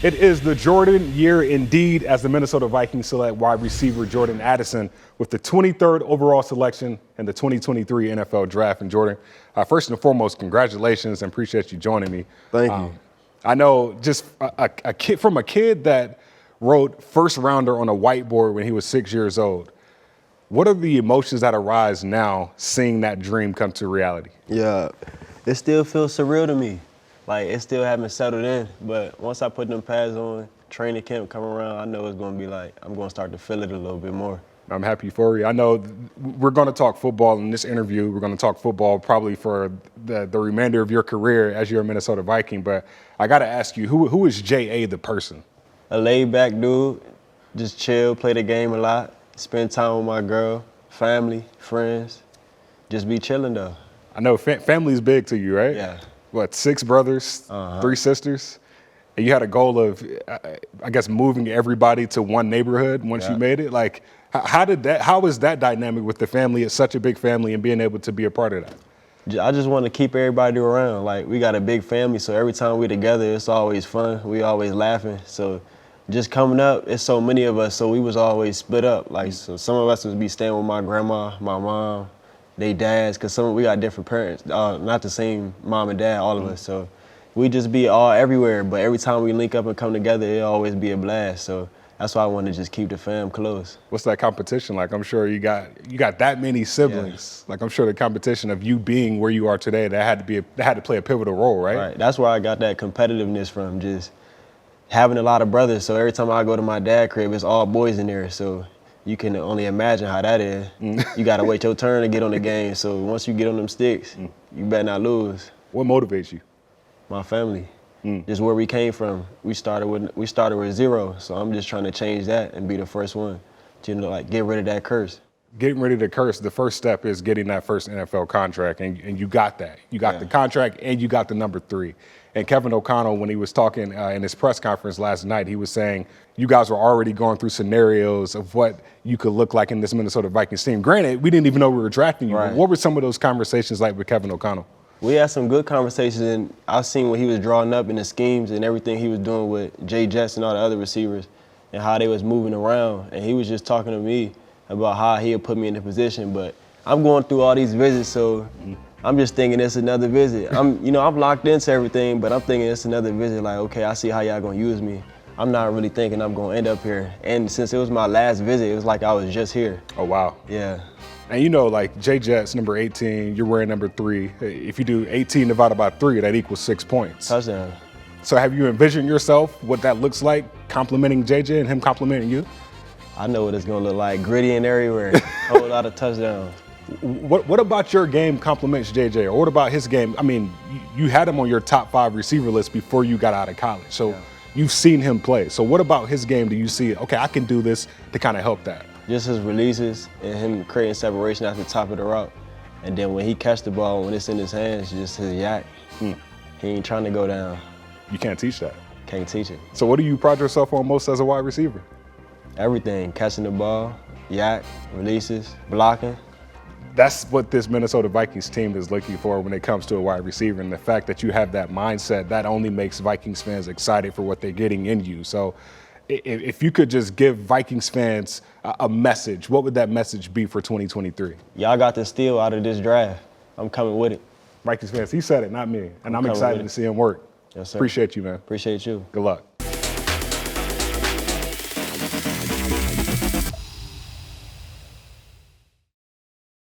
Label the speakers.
Speaker 1: It is the Jordan year indeed, as the Minnesota Vikings select wide receiver Jordan Addison with the 23rd overall selection in the 2023 NFL Draft. And Jordan, first and foremost, congratulations and appreciate you joining me.
Speaker 2: Thank you.
Speaker 1: I know just a kid that wrote first rounder on a whiteboard when he was 6 years old. What are the emotions that arise now seeing that dream come to reality?
Speaker 2: Yeah, it still feels surreal to me. Like, it still haven't settled in, but once I put them pads on, training camp come around, I know it's going to be like, I'm going to start to feel it a little bit more.
Speaker 1: I'm happy for you. I know we're going to talk football in this interview. We're going to talk football probably for the remainder of your career as you're a Minnesota Viking, but I got to ask you, who is J.A. the person?
Speaker 2: A laid-back dude, just chill, play the game a lot, spend time with my girl, family, friends, just be chilling though.
Speaker 1: I know family's big to you, right?
Speaker 2: Yeah.
Speaker 1: What, 6 brothers, 3 sisters? And you had a goal of, I guess, moving everybody to one neighborhood once you made it. Like, how was that dynamic with the family? It's such a big family and being able to be a part of that.
Speaker 2: I just want to keep everybody around. Like, we got a big family, so every time we're together, it's always fun. We always laughing. So just coming up, it's so many of us, so we was always split up. Like, so some of us would be staying with my grandma, my mom, they dads, because we got different parents, not the same mom and dad, all of us. So we just be all everywhere, but every time we link up and come together, it always be a blast. So that's why I want to just keep the fam close.
Speaker 1: What's that competition like? I'm sure you got that many siblings. Yeah. Like, I'm sure the competition of you being where you are today, that had to play a pivotal role, right?
Speaker 2: Right. That's where I got that competitiveness from, just having a lot of brothers. So every time I go to my dad's crib, it's all boys in there. So you can only imagine how that is. You got to wait your turn to get on the game. So once you get on them sticks, you better not lose.
Speaker 1: What motivates you?
Speaker 2: My family. Just where we came from. We started with 0. So I'm just trying to change that and be the first one to, like, get rid of that curse.
Speaker 1: Getting rid of the curse, the first step is getting that first NFL contract, and you got that. You got the contract and you got the number 3. And Kevin O'Connell, when he was talking in his press conference last night, he was saying you guys were already going through scenarios of what you could look like in this Minnesota Vikings team. Granted, we didn't even know we were drafting you. Right. What were some of those conversations like with Kevin O'Connell?
Speaker 2: We had some good conversations, and I've seen what he was drawing up in the schemes and everything he was doing with Jay Jets and all the other receivers and how they was moving around. And he was just talking to me about how he'll put me in the position. But I'm going through all these visits, so I'm just thinking it's another visit. I'm locked into everything, but I'm thinking it's another visit. Like, okay, I see how y'all gonna use me. I'm not really thinking I'm gonna end up here. And since it was my last visit, it was like I was just here.
Speaker 1: Oh, wow.
Speaker 2: Yeah.
Speaker 1: And like Jay Jets, number 18, you're wearing number 3. If you do 18 divided by 3, that equals 6 points.
Speaker 2: Touchdown.
Speaker 1: So have you envisioned yourself what that looks like, complimenting JJ and him complimenting you?
Speaker 2: I know what it's gonna look like, gritty and everywhere, a whole lot of touchdowns.
Speaker 1: What about your game compliments JJ, or what about his game? I mean, you had him on your top 5 receiver list before you got out of college, so you've seen him play. So what about his game do you see, okay, I can do this to kind of help that?
Speaker 2: Just his releases and him creating separation at the top of the route. And then when he catch the ball, when it's in his hands, just his yak. He ain't trying to go down.
Speaker 1: You can't teach that.
Speaker 2: Can't teach it.
Speaker 1: So what do you pride yourself on most as a wide receiver?
Speaker 2: Everything, catching the ball, yak, releases, blocking.
Speaker 1: That's what this Minnesota Vikings team is looking for when it comes to a wide receiver. And the fact that you have that mindset, that only makes Vikings fans excited for what they're getting in you. So if you could just give Vikings fans a message, what would that message be for 2023?
Speaker 2: Y'all got the steal out of this draft. I'm coming with it.
Speaker 1: Vikings fans, he said it, not me. And I'm excited to see him work.
Speaker 2: Yes, sir.
Speaker 1: Appreciate you, man.
Speaker 2: Appreciate you.
Speaker 1: Good luck.